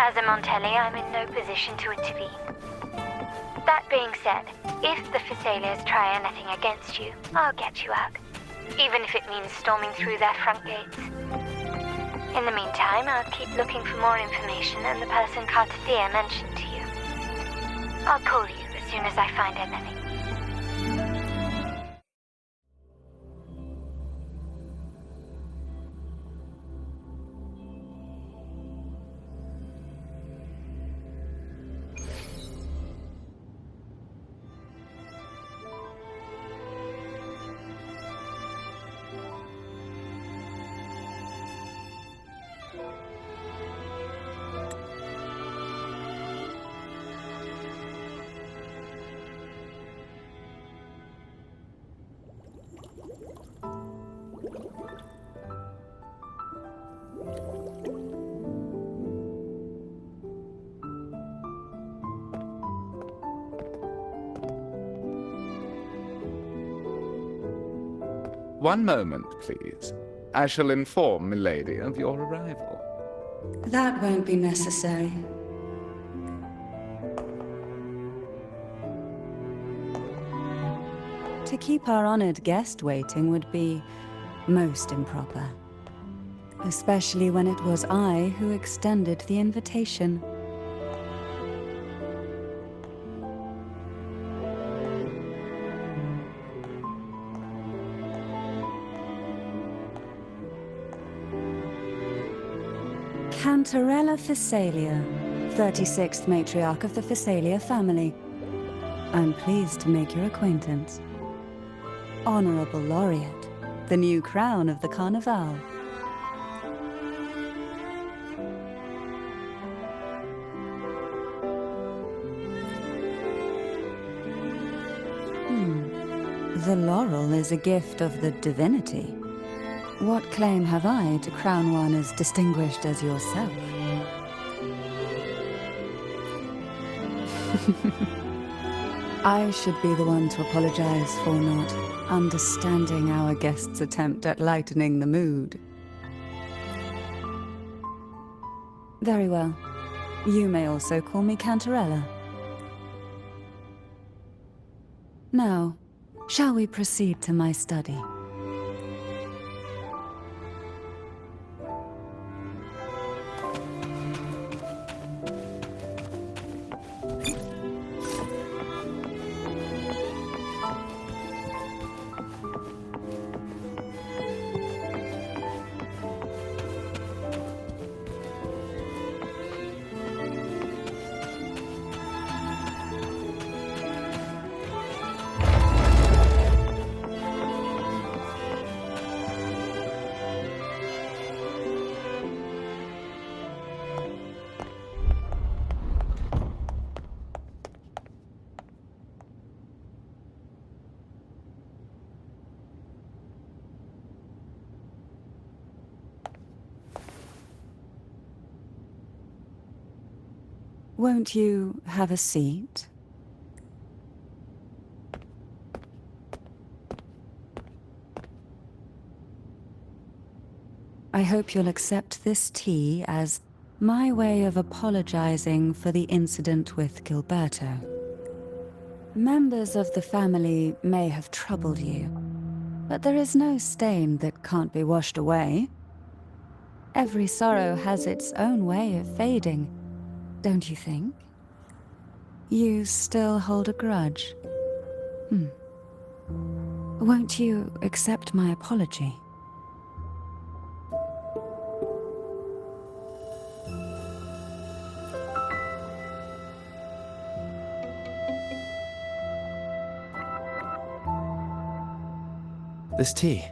As a Montelli, I'm in no position to intervene. That being said, if the Thessalians try anything against you, I'll get you out. Even if it means storming through their front gates. In the meantime, I'll keep looking for more information and the person Cartathea mentioned to you. I'll call you as soon as I find anything. One moment, please. I shall inform Milady of your arrival. That won't be necessary. To keep our honored guest waiting would be most improper. Especially when it was I who extended the invitation. Cantarella Thessalia, 36th matriarch of the Thessalia family. I'm pleased to make your acquaintance. Honorable Laureate, the new crown of the Carnival. The laurel is a gift of the divinity. What claim have I to crown one as distinguished as yourself? I should be the one to apologize for not understanding our guest's attempt at lightening the mood. Very well. You may also call me Cantarella. Now, shall we proceed to my study? Won't you have a seat? I hope you'll accept this tea as my way of apologizing for the incident with Gilberto. Members of the family may have troubled you, but there is no stain that can't be washed away. Every sorrow has its own way of fading. Don't you think? You still hold a grudge? Won't you accept my apology? This tea,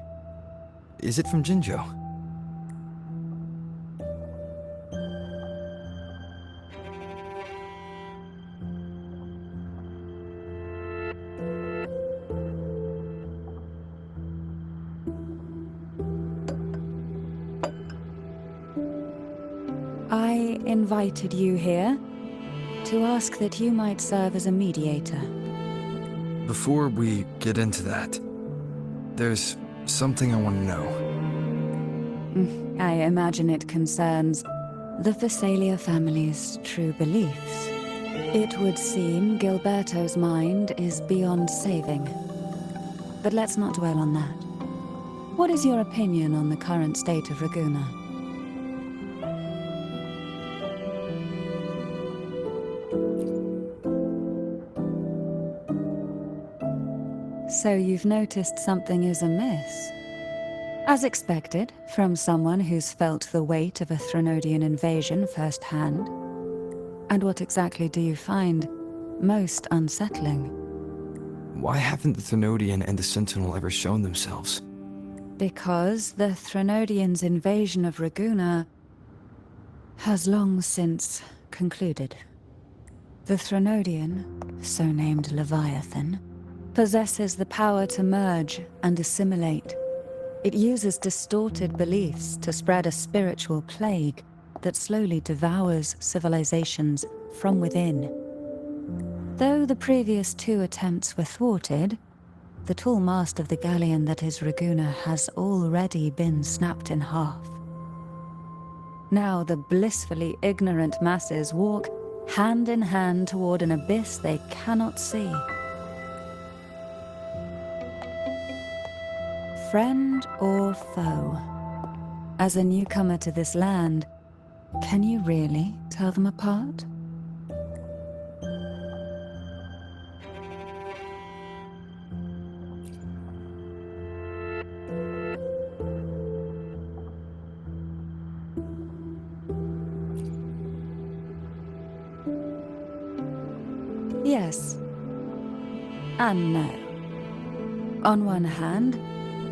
is it from Jinjo? I invited you here to ask that you might serve as a mediator. Before we get into that, there's something I want to know. I imagine it concerns the Phasalia family's true beliefs. It would seem Gilberto's mind is beyond saving. But let's not dwell on that. What is your opinion on the current state of Raguna? So you've noticed something is amiss? As expected, from someone who's felt the weight of a Threnodian invasion firsthand. And what exactly do you find most unsettling? Why haven't the Threnodian and the Sentinel ever shown themselves? Because the Threnodians' invasion of Raguna has long since concluded. The Threnodian, so named Leviathan, possesses the power to merge and assimilate. It uses distorted beliefs to spread a spiritual plague that slowly devours civilizations from within. Though the previous 2 attempts were thwarted, the tall mast of the galleon that is Raguna has already been snapped in half. Now the blissfully ignorant masses walk hand in hand toward an abyss they cannot see. Friend or foe? As a newcomer to this land, can you really tell them apart? Yes. And no. On one hand,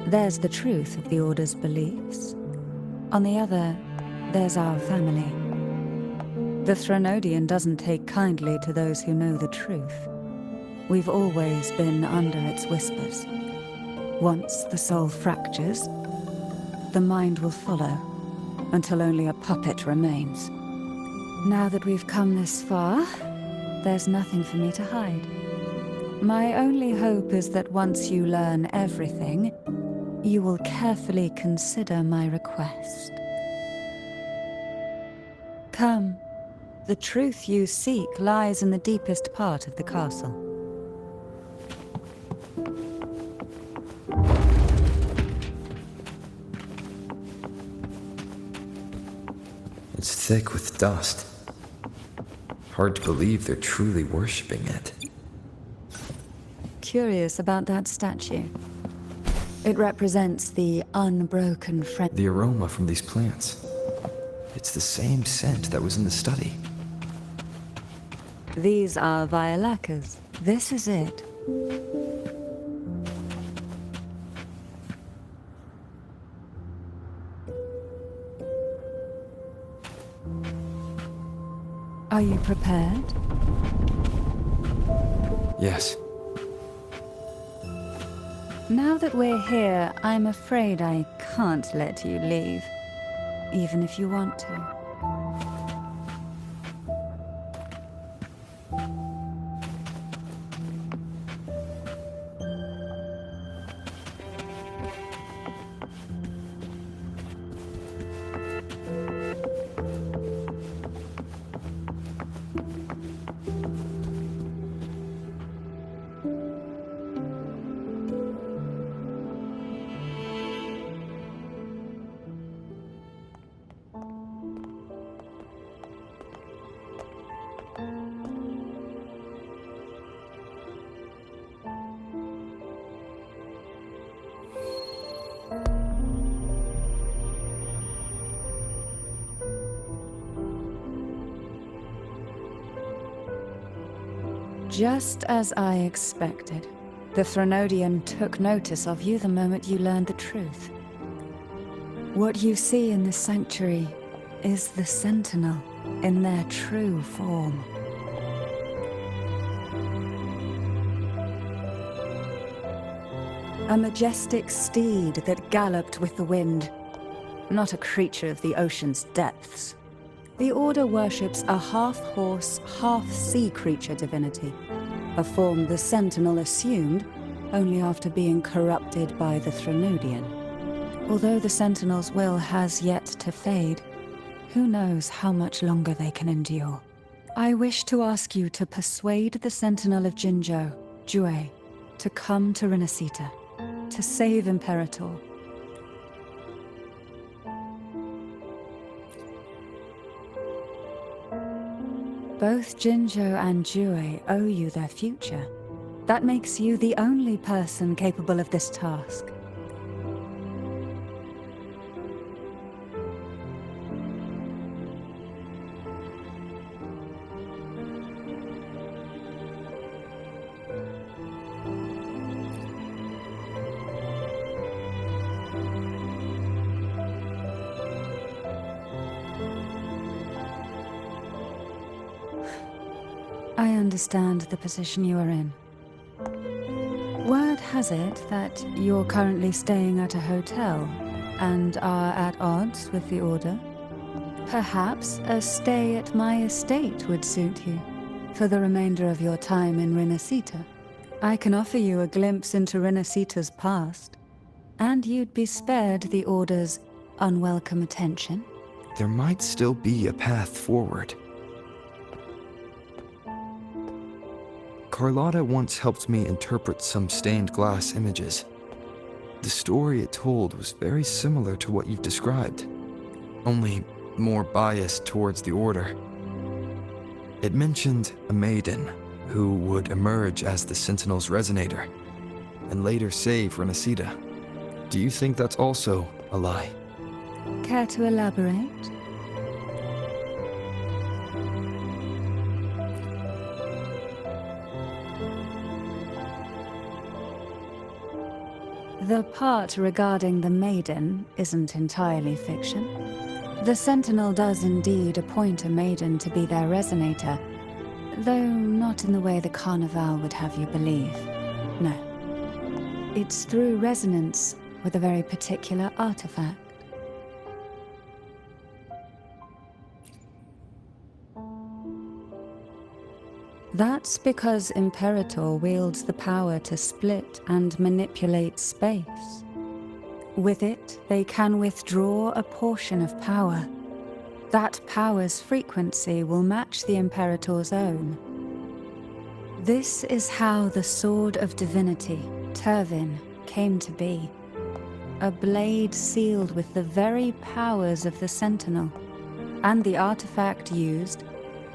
there's the truth of the Order's beliefs. On the other, there's our family. The Threnodian doesn't take kindly to those who know the truth. We've always been under its whispers. Once the soul fractures, the mind will follow, until only a puppet remains. Now that we've come this far, there's nothing for me to hide. My only hope is that once you learn everything, you will carefully consider my request. Come. The truth you seek lies in the deepest part of the castle. It's thick with dust. Hard to believe they're truly worshipping it. Curious about that statue. It represents the unbroken friend. The aroma from these plants. It's the same scent that was in the study. These are violacas. This is it. Are you prepared? Yes. Now that we're here, I'm afraid I can't let you leave, even if you want to. Just as I expected, the Threnodian took notice of you the moment you learned the truth. What you see in this sanctuary is the Sentinel in their true form. A majestic steed that galloped with the wind, not a creature of the ocean's depths. The Order worships a half-horse, half-sea creature divinity, a form the Sentinel assumed only after being corrupted by the Threnodian. Although the Sentinel's will has yet to fade, Who knows how much longer they can endure? I wish to ask you to persuade the Sentinel of Jinzhou, Jue, to come to Rinascita, to save Imperator. Both Jinzhou and Jue owe you their future. That makes you the only person capable of this task. I understand the position you are in. Word has it that you're currently staying at a hotel and are at odds with the Order. Perhaps a stay at my estate would suit you for the remainder of your time in Rinascita. I can offer you a glimpse into Rinascita's past, and you'd be spared the Order's unwelcome attention. There might still be a path forward. Carlotta once helped me interpret some stained glass images. The story it told was very similar to what you've described, only more biased towards the Order. It mentioned a maiden who would emerge as the Sentinel's resonator and later save Rinascita. Do you think that's also a lie? Care to elaborate? The part regarding the maiden isn't entirely fiction. The Sentinel does indeed appoint a maiden to be their resonator, though not in the way the Carnival would have you believe. No. It's through resonance with a very particular artifact. That's because Imperator wields the power to split and manipulate space. With it, they can withdraw a portion of power. That power's frequency will match the Imperator's own. This is how the Sword of Divinity, Turvin, came to be. A blade sealed with the very powers of the Sentinel, and the artifact used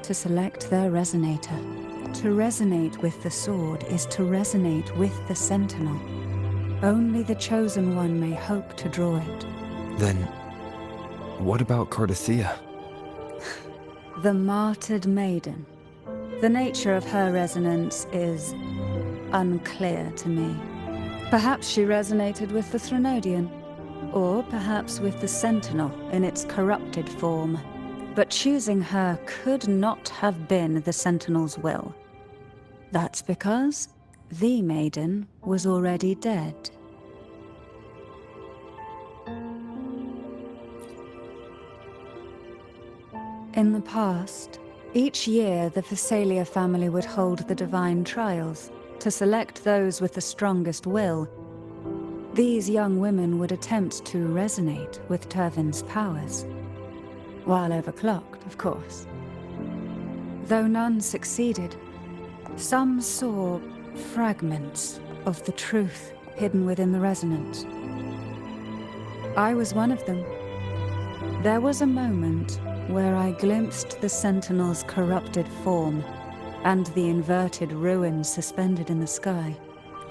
to select their resonator. To resonate with the sword is to resonate with the Sentinel. Only the Chosen One may hope to draw it. Then, what about Cardothea? The martyred maiden. The nature of her resonance is unclear to me. Perhaps she resonated with the Threnodian, or perhaps with the Sentinel in its corrupted form. But choosing her could not have been the Sentinel's will. That's because the maiden was already dead. In the past, each year the Phasalia family would hold the divine trials to select those with the strongest will. These young women would attempt to resonate with Turvin's powers. While overclocked, of course. Though none succeeded, some saw fragments of the truth hidden within the resonance. I was one of them. There was a moment where I glimpsed the Sentinel's corrupted form and the inverted ruins suspended in the sky.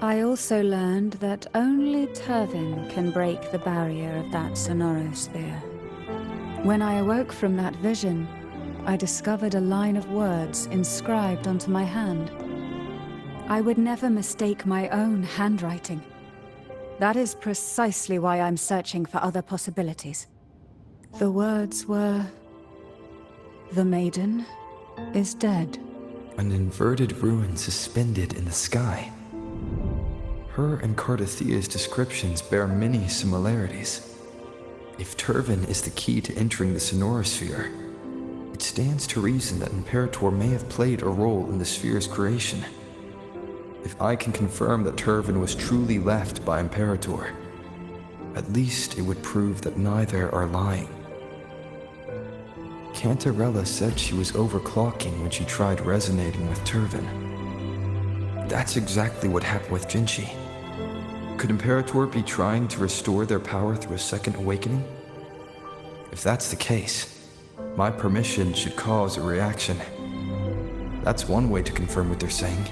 I also learned that only Turvin can break the barrier of that sonorosphere. When I awoke from that vision, I discovered a line of words inscribed onto my hand. I would never mistake my own handwriting. That is precisely why I'm searching for other possibilities. The words were, "The maiden is dead." An inverted ruin suspended in the sky. Her and Cardothea's descriptions bear many similarities. If Turvin is the key to entering the sonorosphere, it stands to reason that Imperator may have played a role in the sphere's creation. If I can confirm that Turvin was truly left by Imperator, at least it would prove that neither are lying. Cantarella said she was overclocking when she tried resonating with Turvin. That's exactly what happened with Jinchi. Could Imperator be trying to restore their power through a second awakening? If that's the case, my permission should cause a reaction. That's one way to confirm what they're saying.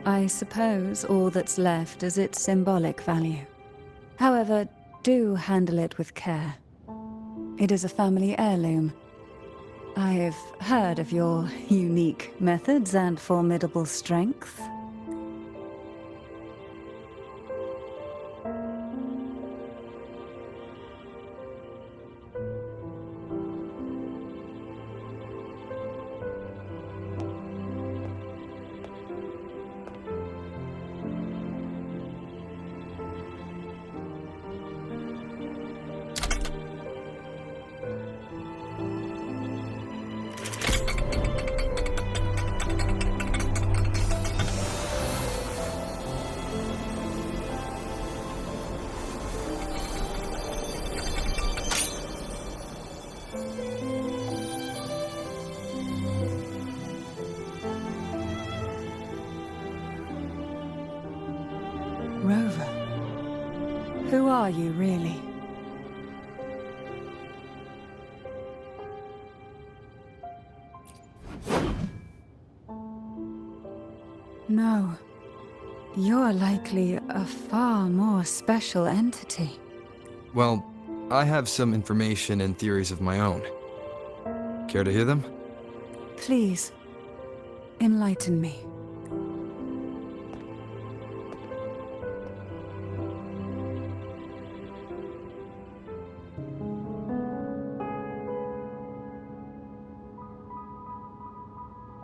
I suppose all that's left is its symbolic value. However, do handle it with care. It is a family heirloom. I've heard of your unique methods and formidable strength. Rover, who are you really? No, you're likely a far more special entity. Well, I have some information and theories of my own. Care to hear them? Please, enlighten me.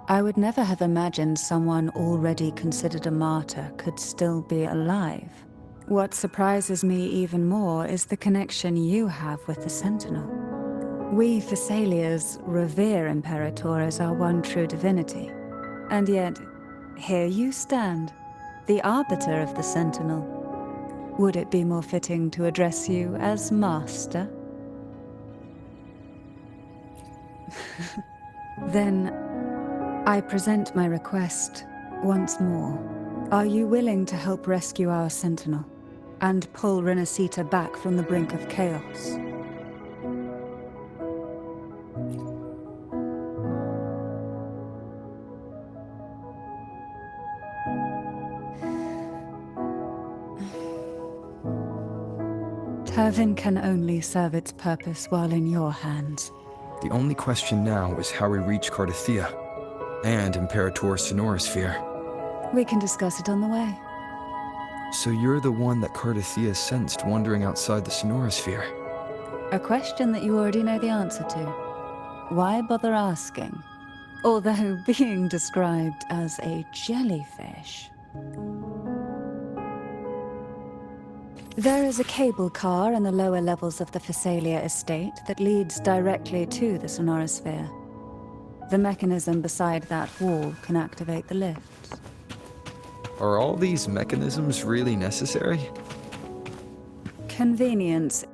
I would never have imagined someone already considered a martyr could still be alive. What surprises me even more is the connection you have with the Sentinel. We Thessalians revere Imperator as our one true divinity. And yet, here you stand, the arbiter of the Sentinel. Would it be more fitting to address you as Master? Then, I present my request once more. Are you willing to help rescue our Sentinel and pull Rinascita back from the brink of chaos? Turvin can only serve its purpose while in your hands. The only question now is how we reach Cardathia and Imperator's Sonorosphere. We can discuss it on the way. So you're the one that Cardathia sensed wandering outside the Sonorosphere? A question that you already know the answer to. Why bother asking? Although being described as a jellyfish. There is a cable car in the lower levels of the Thessalia estate that leads directly to the Sonorosphere. The mechanism beside that wall can activate the lifts. Are all these mechanisms really necessary? Convenience.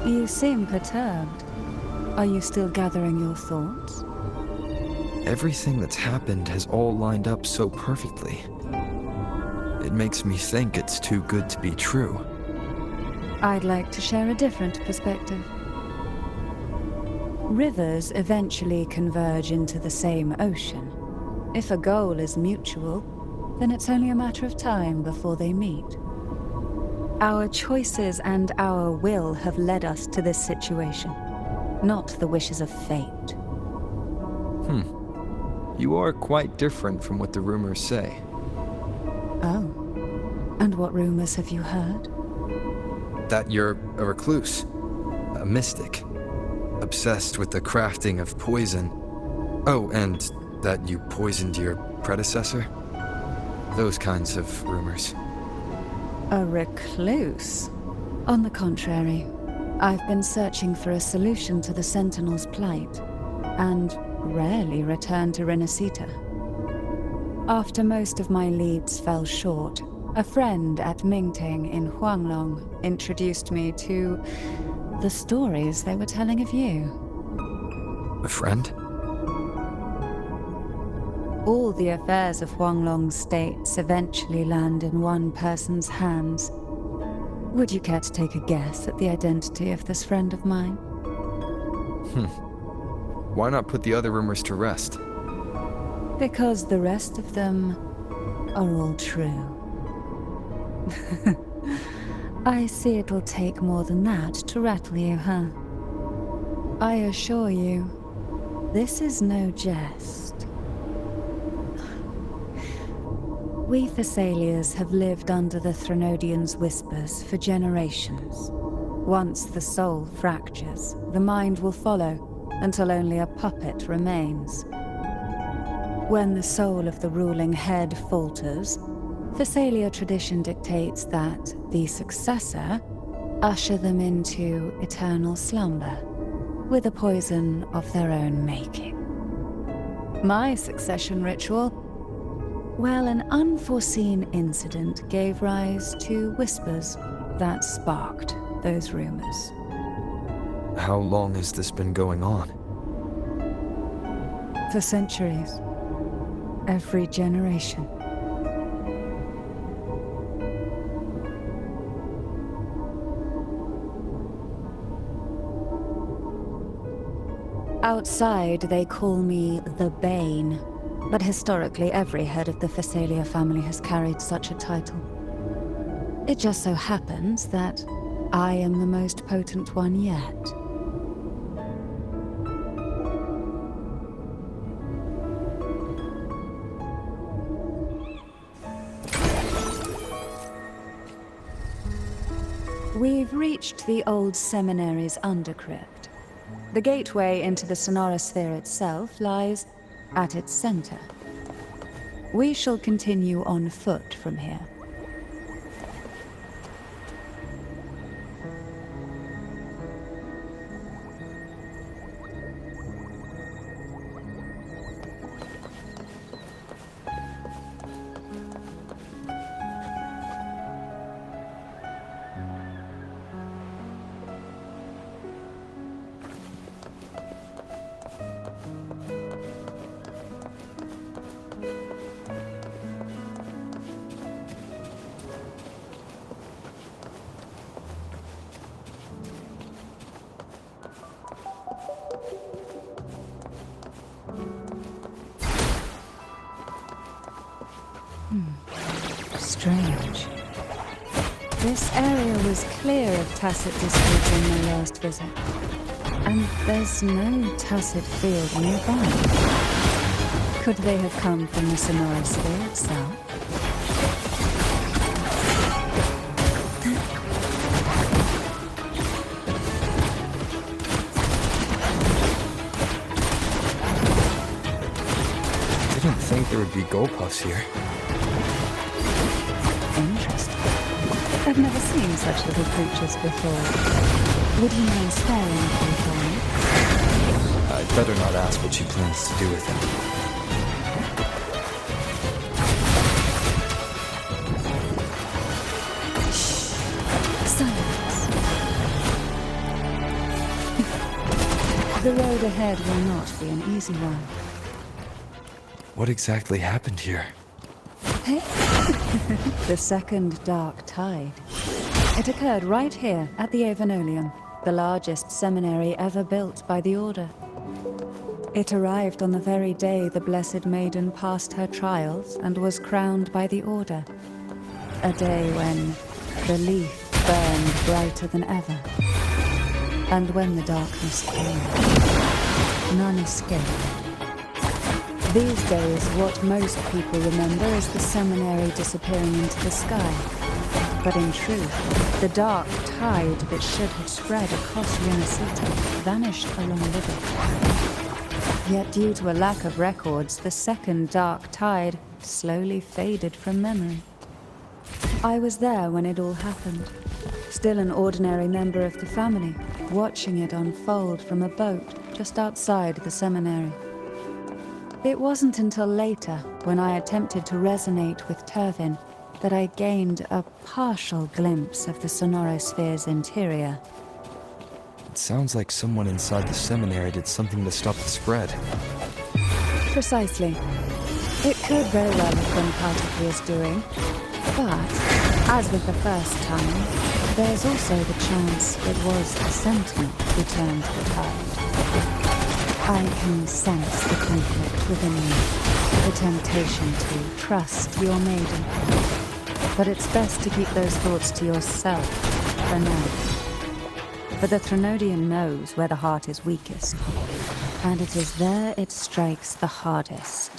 You seem perturbed. Are you still gathering your thoughts? Everything that's happened has all lined up so perfectly. It makes me think it's too good to be true. I'd like to share a different perspective. Rivers eventually converge into the same ocean. If a goal is mutual, then it's only a matter of time before they meet. Our choices and our will have led us to this situation, not the wishes of fate. You are quite different from what the rumors say. Oh. And what rumors have you heard? That you're a recluse, a mystic, obsessed with the crafting of poison. Oh, and that you poisoned your predecessor? Those kinds of rumors. A recluse? On the contrary, I've been searching for a solution to the Sentinel's plight, and rarely return to rinascita. After most of my leads fell short, a friend at Mingting in Huanglong introduced me to the stories they were telling of you. A friend? All the affairs of Huanglong states eventually land in one person's hands. Would you care to take a guess at the identity of this friend of mine? Why not put the other rumors to rest? Because the rest of them are all true. I see it'll take more than that to rattle you, huh? I assure you, this is no jest. We Thessalians have lived under the Threnodians' whispers for generations. Once the soul fractures, the mind will follow, until only a puppet remains. When the soul of the ruling head falters, Thessalia tradition dictates that the successor usher them into eternal slumber, with a poison of their own making. My succession ritual, well, an unforeseen incident gave rise to whispers that sparked those rumors. How long has this been going on? For centuries. Every generation. Outside, they call me the Bane, but historically every head of the Thessalia family has carried such a title. It just so happens that I am the most potent one yet. We've reached the old seminary's undercrypt. The gateway into the Sonorosphere itself lies at its center. We shall continue on foot from here. Strange. This area was clear of Tacet dispute in my last visit. And there's no Tacet field nearby. Could they have come from the Sonorosphere itself? I didn't think there would be Golpuffs here. Interesting. I've never seen such little creatures before. Would you mind sparing a few for me? I'd better not ask what she plans to do with him. Silence. The road ahead will not be an easy one. What exactly happened here? Hey? The second dark tide. It occurred right here at the Avenolium, the largest seminary ever built by the Order. It arrived on the very day the Blessed Maiden passed her trials and was crowned by the Order. A day when the leaf burned brighter than ever. And when the darkness came, none escaped. These days, what most people remember is the seminary disappearing into the sky. But in truth, the dark tide that should have spread across rinascita vanished along with it. Yet due to a lack of records, the second dark tide slowly faded from memory. I was there when it all happened, still an ordinary member of the family, watching it unfold from a boat just outside the seminary. It wasn't until later, when I attempted to resonate with Turvin, that I gained a partial glimpse of the sonorosphere's interior. It sounds like someone inside the seminary did something to stop the spread. Precisely. It could very well have been Cartophia's doing, but, as with the first time, there's also the chance it was the Sentinel who turned the tide. I can sense the conflict within you, the temptation to trust your maiden. But it's best to keep those thoughts to yourself for now. For the Threnodian knows where the heart is weakest, and it is there it strikes the hardest.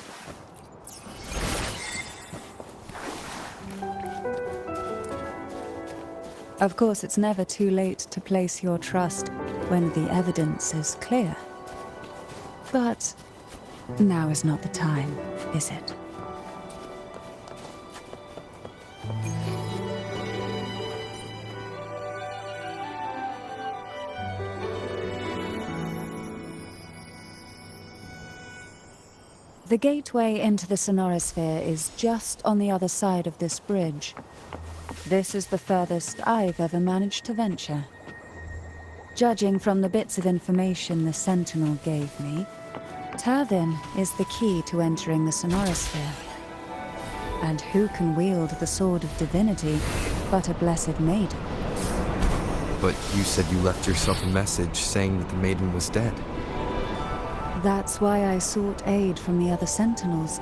Of course, it's never too late to place your trust when the evidence is clear. But now is not the time, is it? The gateway into the sonorosphere is just on the other side of this bridge. This is the furthest I've ever managed to venture. Judging from the bits of information the Sentinel gave me, Turvin is the key to entering the sonorosphere. And who can wield the sword of divinity but a blessed maiden? But you said you left yourself a message saying that the maiden was dead. That's why I sought aid from the other Sentinels.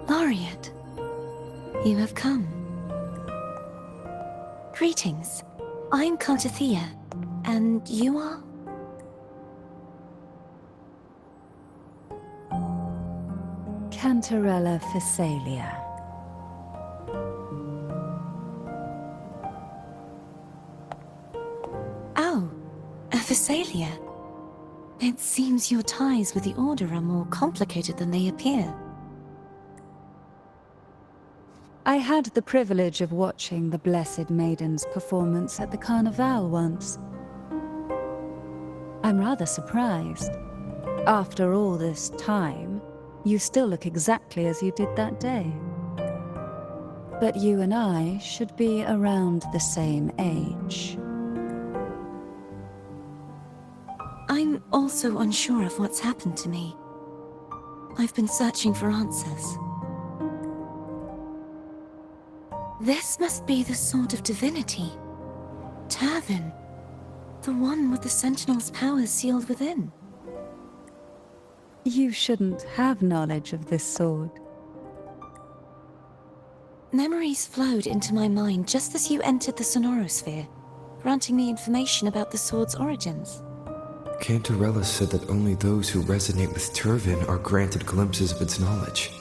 Laureate, you have come. Greetings. I'm Cartothea, and you are? Cantarella Physalia. Oh, a Physalia. It seems your ties with the Order are more complicated than they appear. I had the privilege of watching the Blessed Maiden's performance at the Carnival once. I'm rather surprised. After all this time, you still look exactly as you did that day. But you and I should be around the same age. I'm also unsure of what's happened to me. I've been searching for answers. This must be the Sword of Divinity. Turvin. The one with the Sentinel's powers sealed within. You shouldn't have knowledge of this sword. Memories flowed into my mind just as you entered the sonorosphere, granting me information about the sword's origins. Cantarella said that only those who resonate with Turvin are granted glimpses of its knowledge.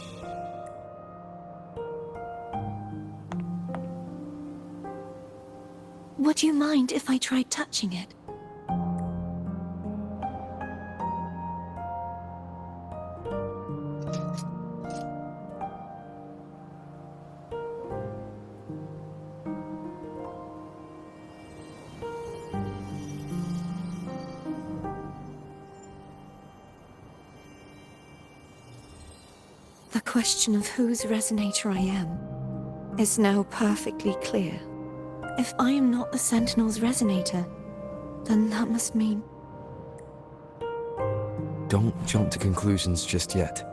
Would you mind if I tried touching it? The question of whose resonator I am is now perfectly clear. If I am not the Sentinel's resonator, then that must mean... Don't jump to conclusions just yet.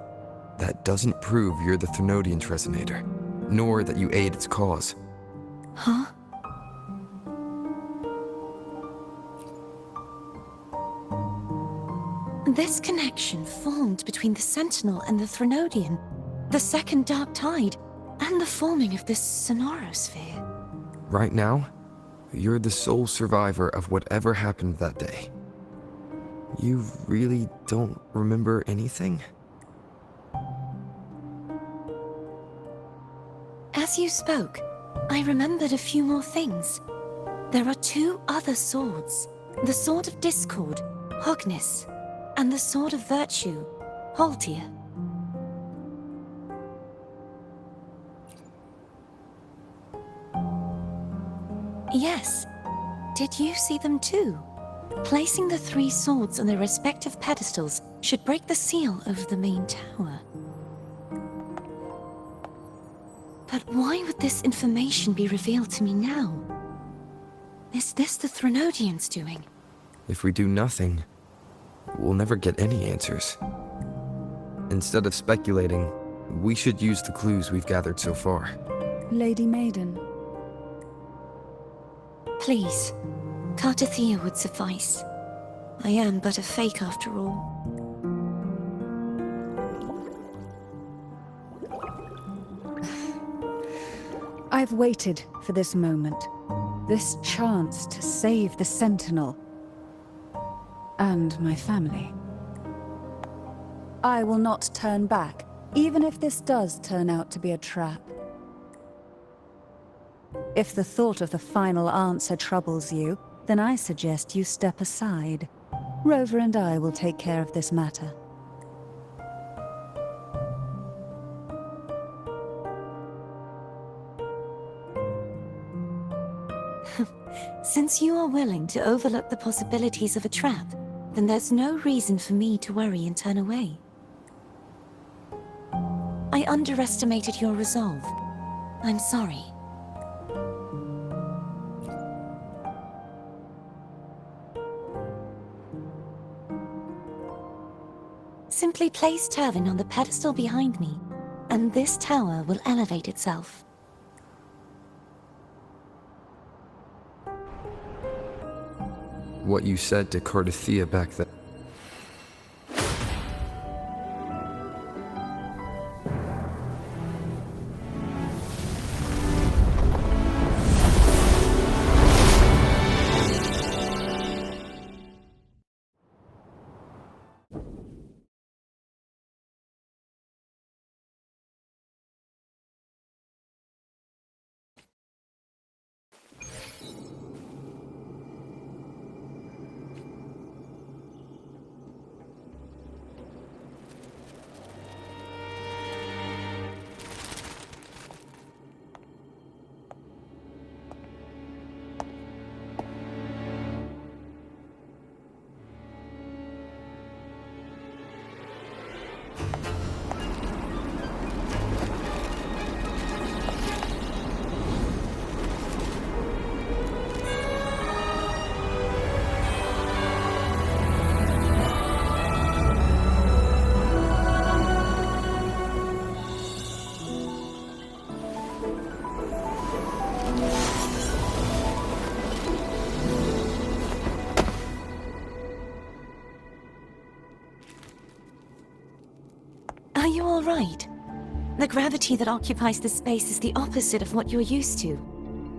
That doesn't prove you're the Thenodian's resonator, nor that you aid its cause. Huh? This connection formed between the Sentinel and the Thenodian, the second Dark Tide, and the forming of this sonorosphere. Right now, you're the sole survivor of whatever happened that day. You really don't remember anything? As you spoke, I remembered a few more things. There are 2 other swords. The Sword of Discord, Hognis, and the Sword of Virtue, Haltia. Yes. Did you see them too? Placing the 3 swords on their respective pedestals should break the seal over the main tower. But why would this information be revealed to me now? Is this the Thenodian's doing? If we do nothing, we'll never get any answers. Instead of speculating, we should use the clues we've gathered so far. Lady Maiden, Please, Cartathea would suffice. I am but a fake after all. I've waited for this moment. This chance to save the Sentinel. And my family. I will not turn back, even if this does turn out to be a trap. If the thought of the final answer troubles you, then I suggest you step aside. Rover and I will take care of this matter. Since you are willing to overlook the possibilities of a trap, then there's no reason for me to worry and turn away. I underestimated your resolve. I'm sorry. Simply place Turvin on the pedestal behind me, and this tower will elevate itself. What you said to Cartathea back then. Are you all right? The gravity that occupies the space is the opposite of what you're used to.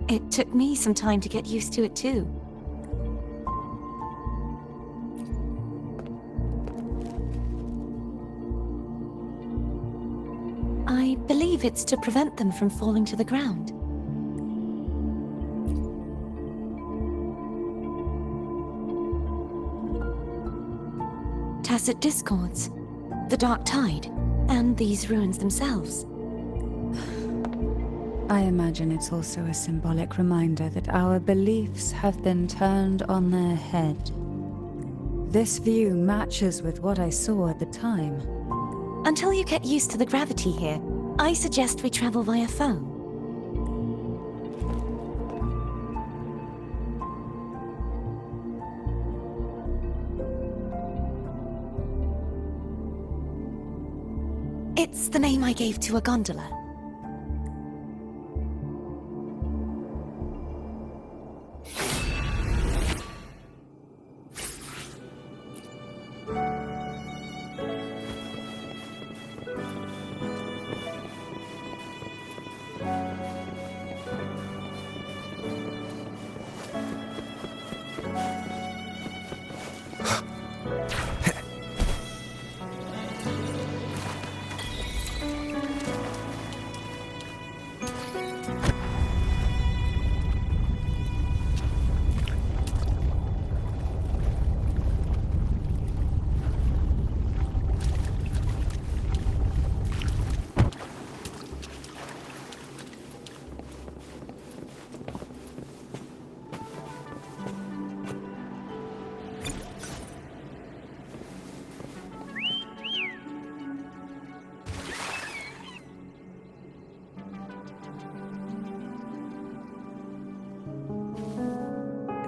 It took me some time to get used to it too. I believe it's to prevent them from falling to the ground. tacit discords, the Dark Tide, and these ruins themselves. I imagine it's also a symbolic reminder that our beliefs have been turned on their head. This view matches with what I saw at the time. Until you get used to the gravity here, I suggest we travel via foam. It's the name I gave to a gondola.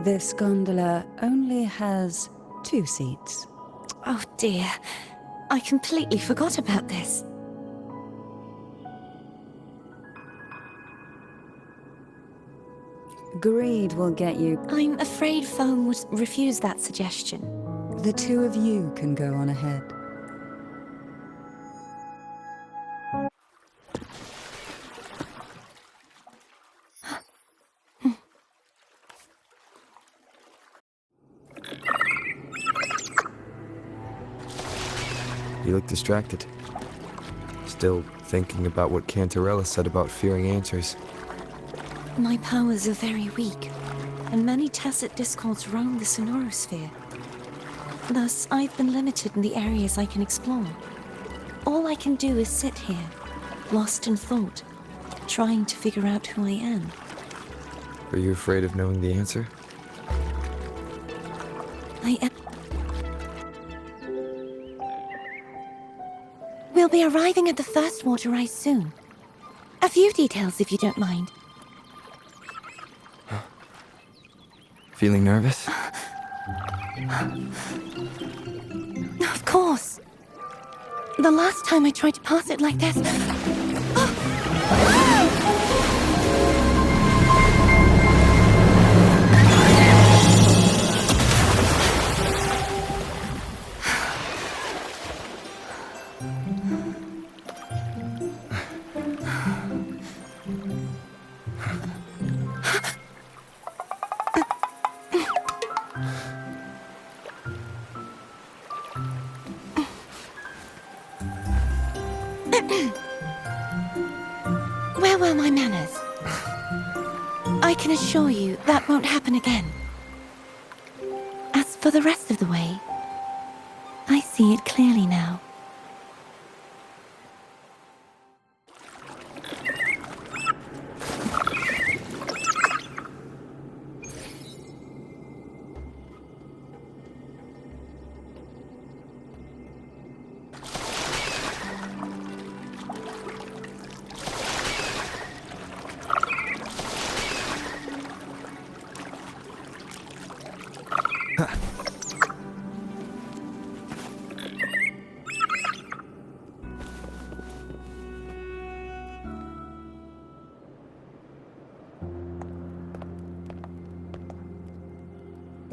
This gondola only has 2 seats. Oh dear, I completely forgot about this. Greed will get you. I'm afraid foam would refuse that suggestion. The 2 of you can go on ahead. You look distracted. Still thinking about what Cantarella said about fearing answers. My powers are very weak, and many tacit discords roam the sonorosphere. Thus, I've been limited in the areas I can explore. All I can do is sit here, lost in thought, trying to figure out who I am. Are you afraid of knowing the answer? I am... We'll be arriving at the first water rise soon. A few details, if you don't mind. Feeling nervous? Of course. The last time I tried to pass it like this... Where were my manners? I can assure you that won't happen again. As for the rest of the way, I see it clearly now.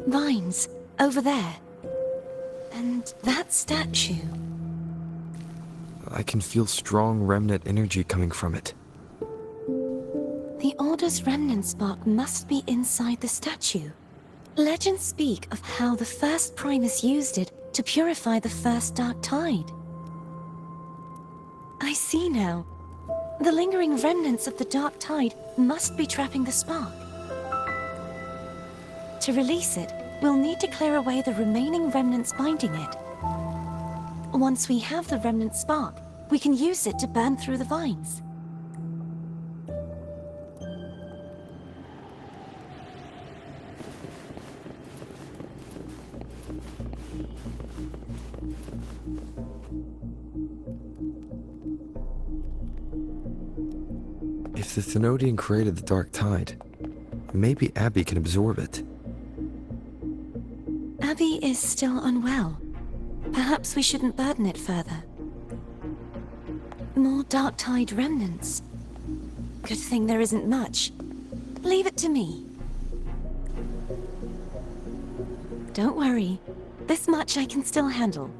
Vines, over there. And that statue. I can feel strong remnant energy coming from it. The Order's remnant spark must be inside the statue. Legends speak of how the first Primus used it to purify the first Dark Tide. I see now. The lingering remnants of the Dark Tide must be trapping the spark. To release it, we'll need to clear away the remaining remnants binding it. Once we have the remnant spark, we can use it to burn through the vines. If the Thenodian created the Dark Tide, maybe Abby can absorb it. Abby is still unwell. Perhaps we shouldn't burden it further. More Dark Tide remnants. Good thing there isn't much. Leave it to me. Don't worry. This much I can still handle.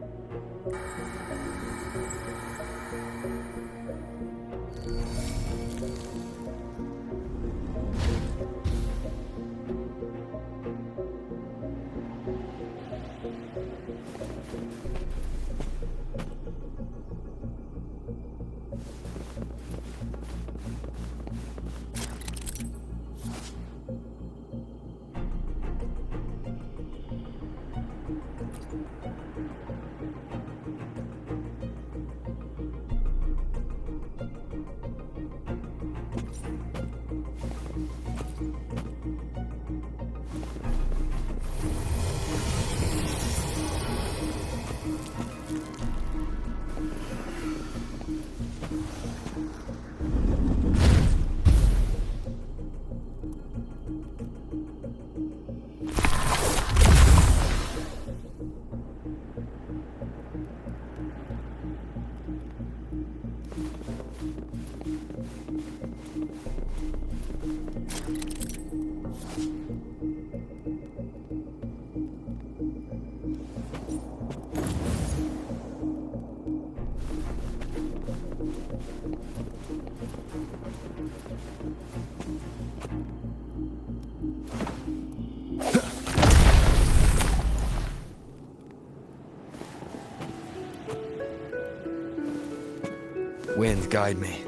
Wind, guide me.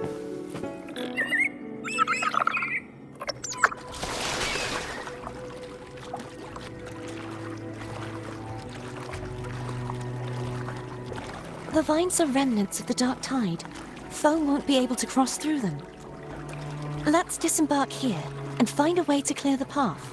The vines are remnants of the Dark Tide. Foe won't be able to cross through them. Let's disembark here and find a way to clear the path.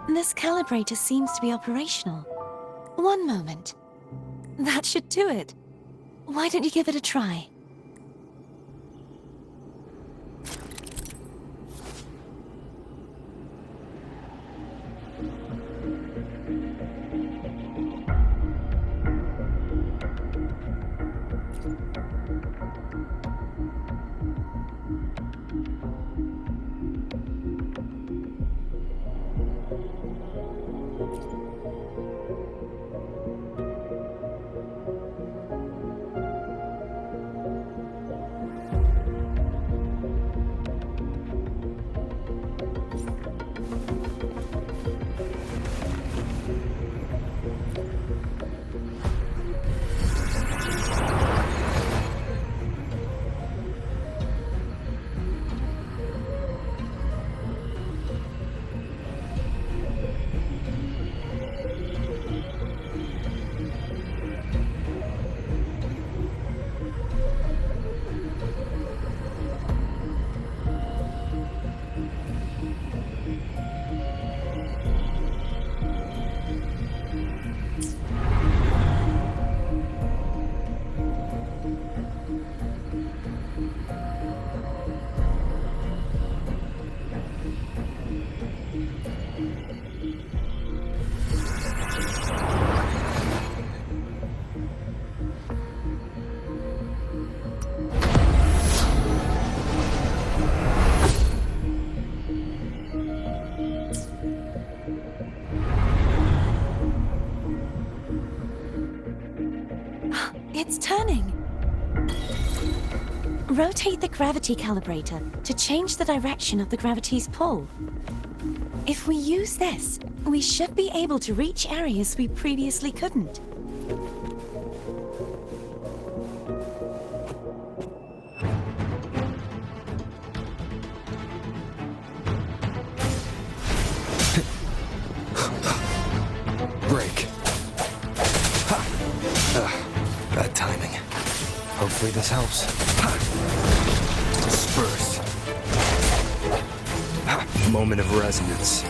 This calibrator seems to be operational. One moment. That should do it. Why don't you give it a try? It's turning. Rotate the gravity calibrator to change the direction of the gravity's pull. If we use this, we should be able to reach areas we previously couldn't. Break. Bad timing. Hopefully this helps. Disperse. Moment of resonance.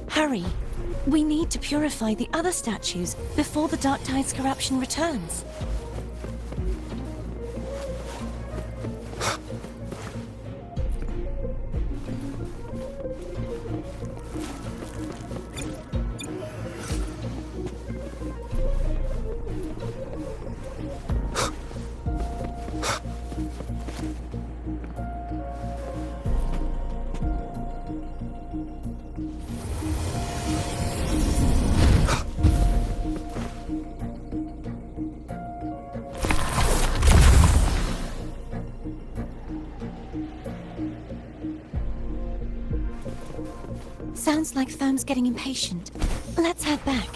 Hurry. We need to purify the other statues before the Dark Tide's corruption returns. Sounds like Foam's getting impatient. Let's head back.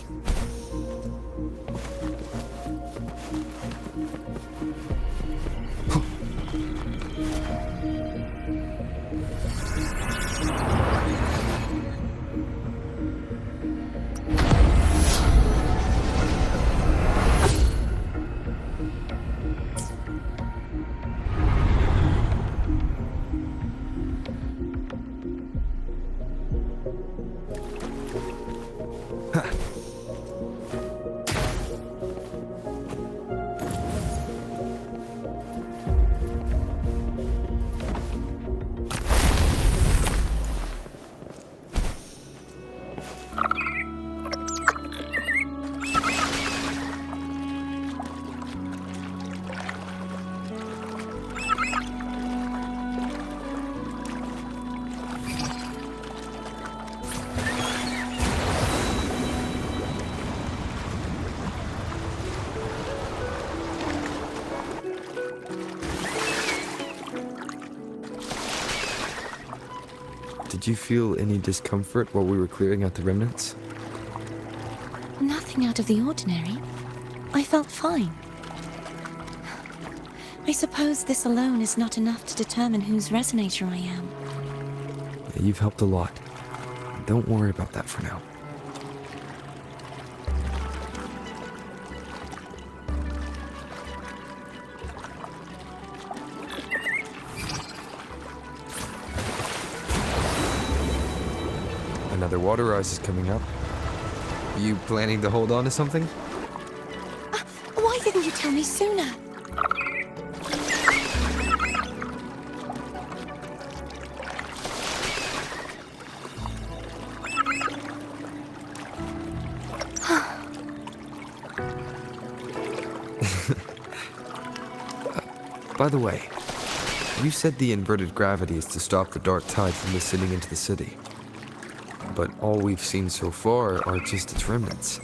Did you feel any discomfort while we were clearing out the remnants? Nothing out of the ordinary. I felt fine. I suppose this alone is not enough to determine whose resonator I am. Yeah, you've helped a lot. Don't worry about that for now. Another water rise is coming up. You planning to hold on to something? Why didn't you tell me sooner? By the way, you said the inverted gravity is to stop the dark tide from descending into the city. But all we've seen so far are just its remnants.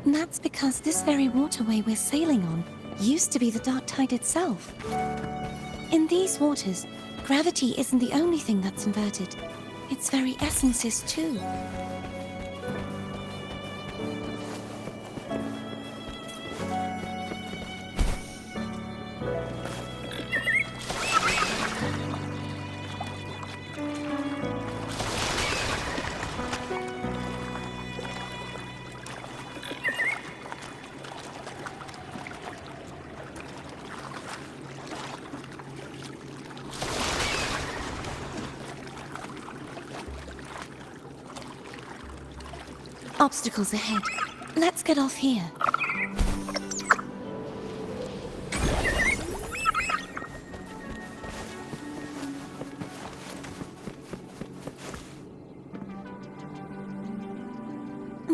That's because this very waterway we're sailing on used to be the Dark Tide itself. In these waters, gravity isn't the only thing that's inverted. Its very essence is too. Obstacles ahead. Let's get off here.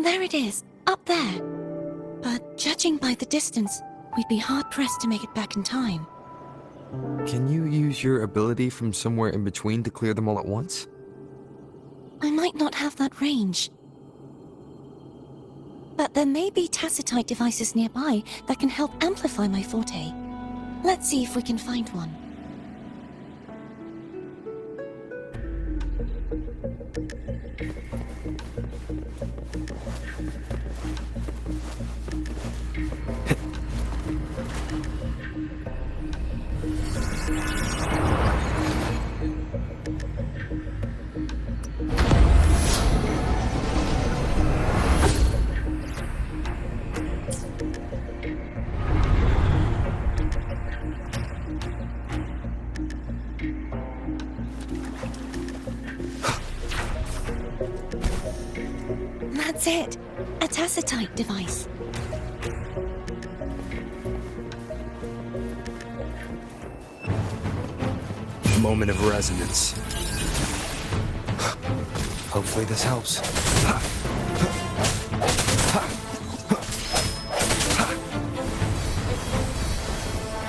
There it is, up there. But judging by the distance, we'd be hard-pressed to make it back in time. Can you use your ability from somewhere in between to clear them all at once? I might not have that range. But there may be tacitite devices nearby that can help amplify my forte. Let's see if we can find one. That's it! A tacitite device. Moment of resonance. Hopefully this helps.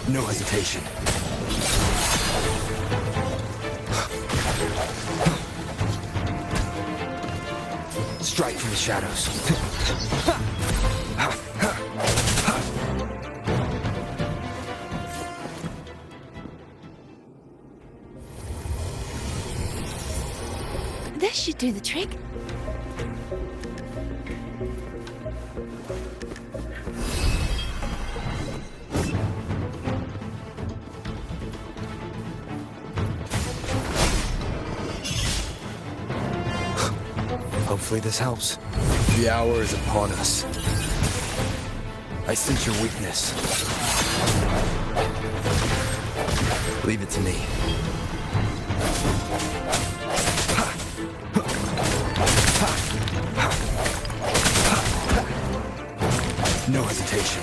No hesitation. Strike from the shadows. This should do the trick. Hopefully this helps. The hour is upon us. I sense your weakness. Leave it to me. No hesitation.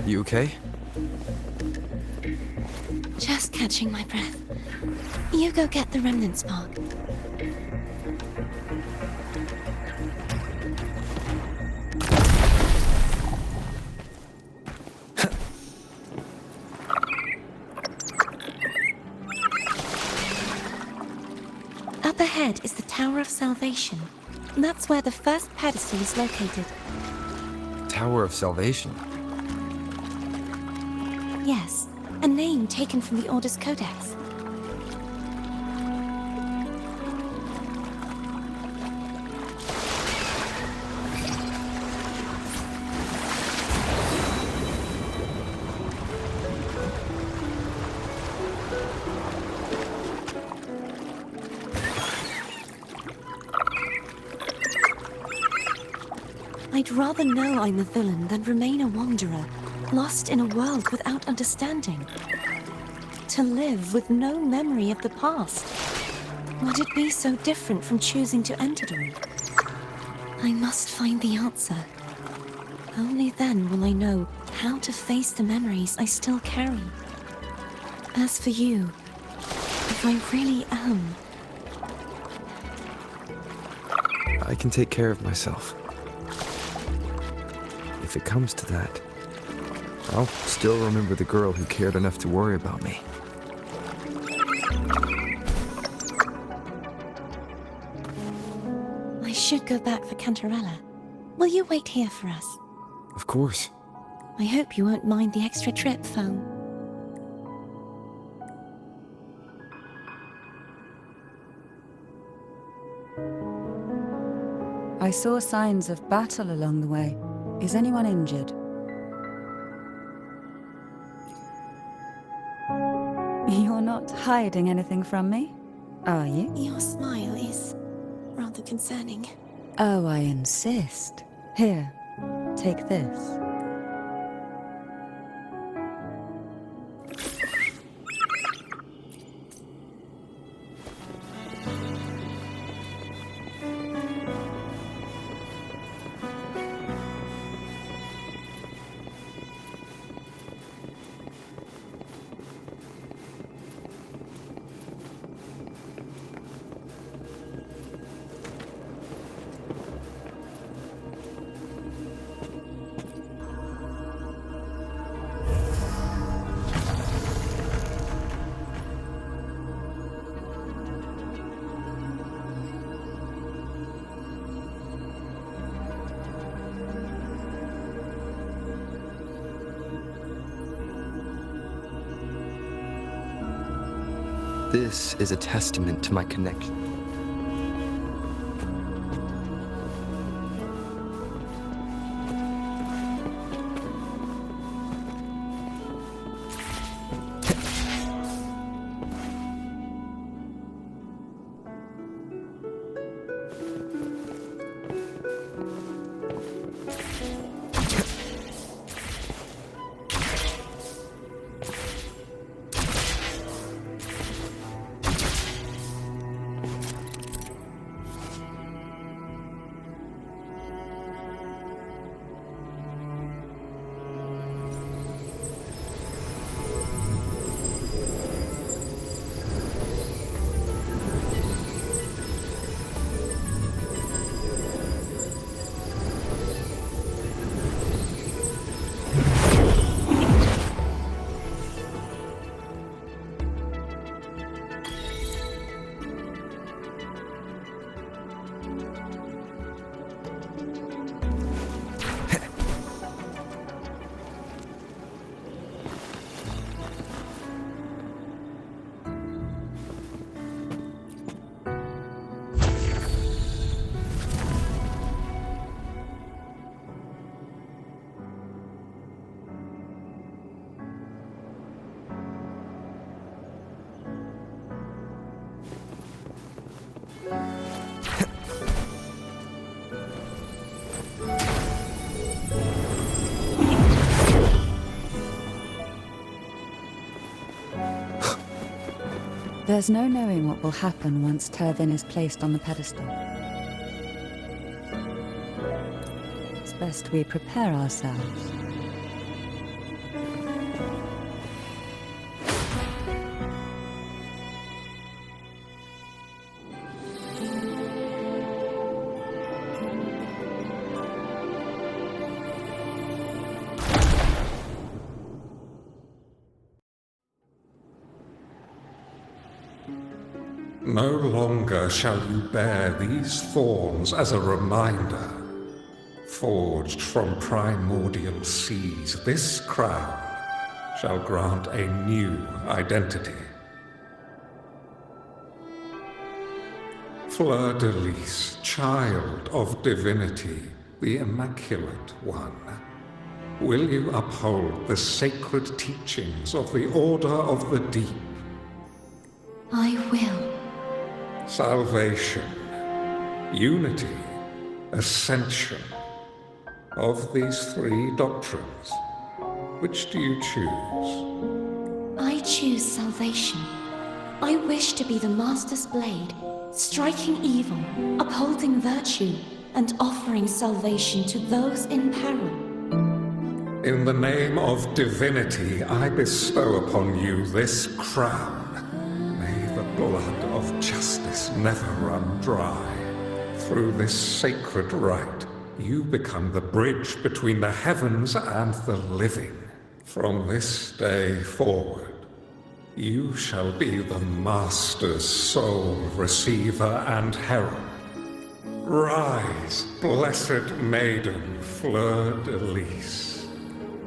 You okay? Just catching my breath. You go get the remnant spark. Up ahead is the Tower of Salvation. That's where the first pedestal is located. Tower of Salvation. Yes, a name taken from the Order's Codex. I'd rather know I'm a villain than remain a wanderer, lost in a world without understanding. To live with no memory of the past. Would it be so different from choosing to enter them? I must find the answer. Only then will I know how to face the memories I still carry. As for you, if I really am... I can take care of myself. If it comes to that, I'll still remember the girl who cared enough to worry about me. I should go back for Cantarella. Will you wait here for us? Of course. I hope you won't mind the extra trip, Foe. I saw signs of battle along the way. Is anyone injured? You're not hiding anything from me, are you? Your smile is rather concerning. Oh, I insist. Here, take this. This is a testament to my connection. There's no knowing what will happen once Turvin is placed on the pedestal. It's best we prepare ourselves. No longer shall you bear these thorns as a reminder. Forged from primordial seas, this crown shall grant a new identity. Fleur-de-Lis, child of divinity, the Immaculate One, will you uphold the sacred teachings of the Order of the Deep? I will. Salvation, unity, ascension. Of these three doctrines, which do you choose? I choose salvation. I wish to be the Master's blade, striking evil, upholding virtue, and offering salvation to those in peril. In the name of divinity, I bestow upon you this crown. May the blood of justice never run dry. Through this sacred rite, you become the bridge between the heavens and the living. From this day forward, you shall be the Master's sole receiver and herald, Rise, blessed maiden, fleur de lis.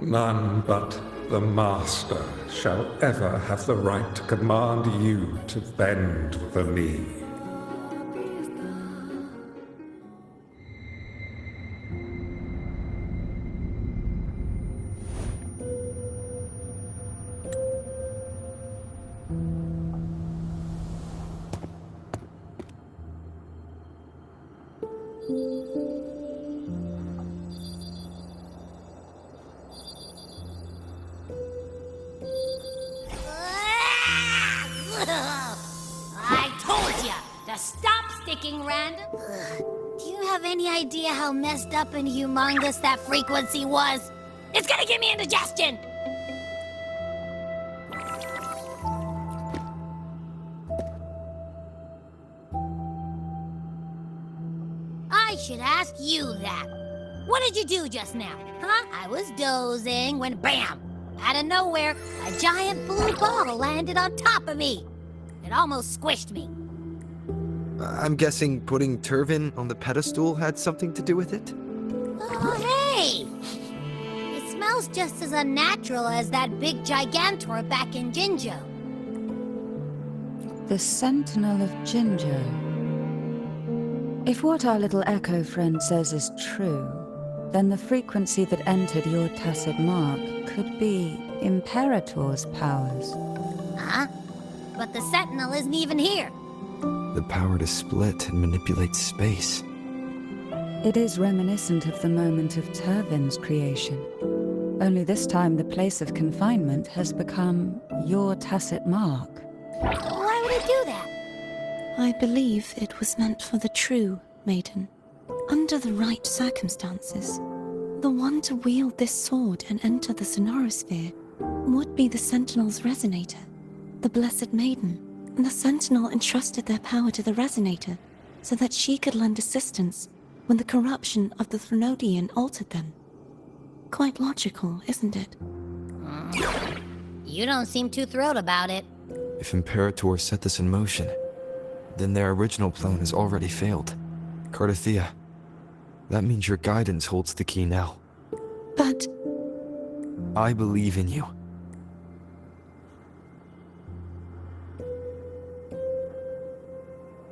None but the Master shall ever have the right to command you to bend the knee. I told ya to stop sticking random. Do you have any idea how messed up and humongous that frequency was? It's gonna give me indigestion. I should ask you that. What did you do just now? Huh? I was dozing when BAM! Out of nowhere, a giant blue ball landed on top of me. It almost squished me. I'm guessing putting Turvin on the pedestal had something to do with it? Oh, hey! It smells just as unnatural as that big gigantor back in Jinjo. The Sentinel of Jinjo. If what our little echo friend says is true, then the frequency that entered your tacit mark could be Imperator's powers. Huh? But the Sentinel isn't even here. The power to split and manipulate space. It is reminiscent of the moment of Turvin's creation. Only this time the place of confinement has become your tacit mark. Why would it do that? I believe it was meant for the true maiden. Under the right circumstances, the one to wield this sword and enter the Sonorosphere would be the Sentinel's resonator, the Blessed Maiden. The Sentinel entrusted their power to the resonator so that she could lend assistance when the corruption of the Threnodian altered them. Quite logical, isn't it? You don't seem too thrilled about it. If Imperator set this in motion, then their original plan has already failed. Cardathea, that means your guidance holds the key now. But I believe in you.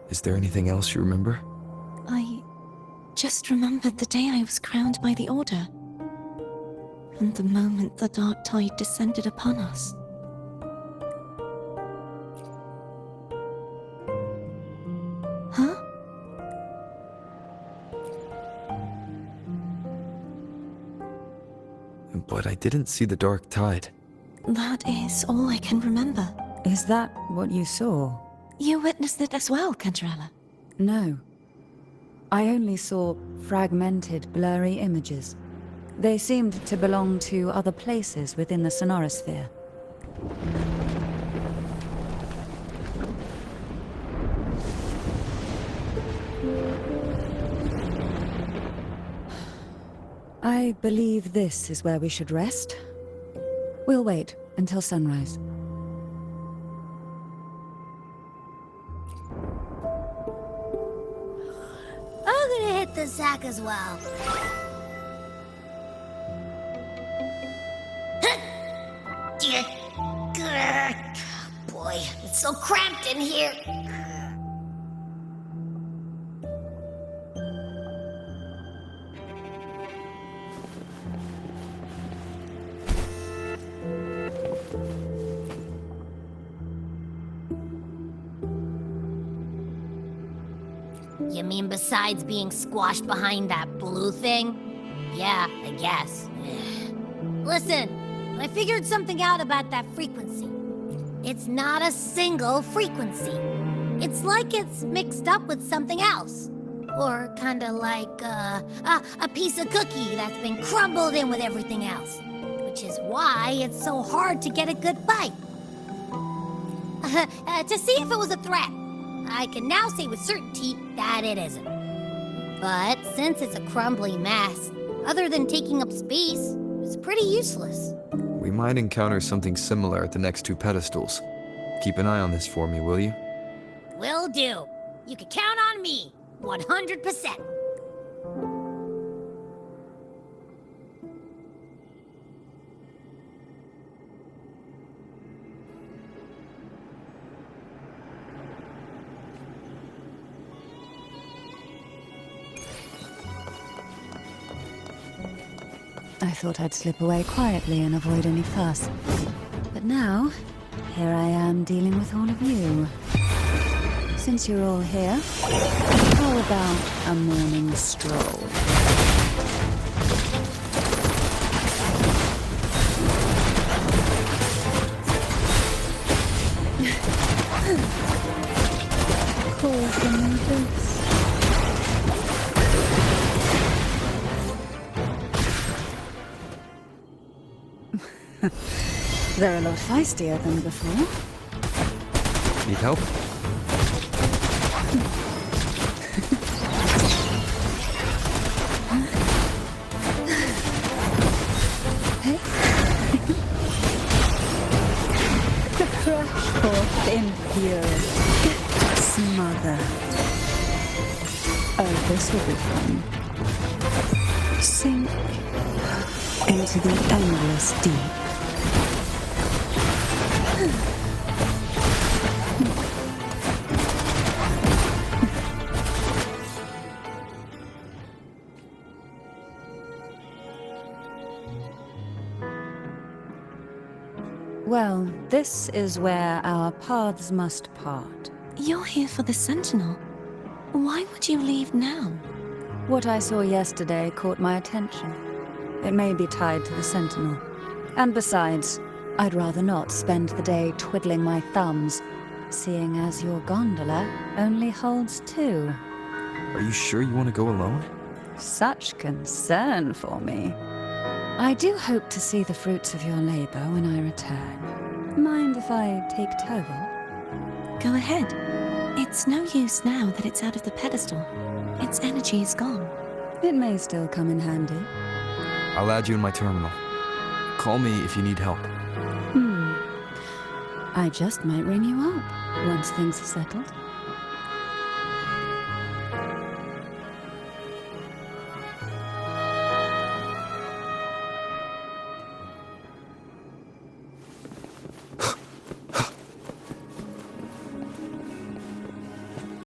Is there anything else you remember? I just remembered the day I was crowned by the Order, and the moment the dark tide descended upon us. Huh? But I didn't see the dark tide. That is all I can remember. Is that what you saw? You witnessed it as well, Cantarella. No. I only saw fragmented, blurry images. They seemed to belong to other places within the Sonorosphere. I believe this is where we should rest. We'll wait until sunrise. I'm gonna hit the sack as well. Boy, it's so cramped in here. You mean besides being squashed behind that blue thing? Yeah, I guess. Listen, I figured something out about that frequency. It's not a single frequency. It's like it's mixed up with something else. Or kinda like a piece of cookie that's been crumbled in with everything else. Which is why it's so hard to get a good bite. To see if it was a threat. I can now say with certainty that it isn't. But since it's a crumbly mess, other than taking up space, it's pretty useless. We might encounter something similar at the next two pedestals. Keep an eye on this for me, will you? Will do. You can count on me. 100%. I thought I'd slip away quietly and avoid any fuss. But now, here I am dealing with all of you. Since you're all here, how about a morning stroll? Caution this. They're a lot feistier than before. Need help? Crush forth in fury. Smother. Oh, this will be fun. Sink into the endless deep. Well, this is where our paths must part. You're here for the Sentinel. Why would you leave now? What I saw yesterday caught my attention. It may be tied to the Sentinel. And besides, I'd rather not spend the day twiddling my thumbs, seeing as your gondola only holds 2. Are you sure you want to go alone? Such concern for me. I do hope to see the fruits of your labor when I return. Mind if I take Tovin? Go ahead. It's no use now that it's out of the pedestal. Its energy is gone. It may still come in handy. I'll add you in my terminal. Call me if you need help. I just might ring you up once things are settled.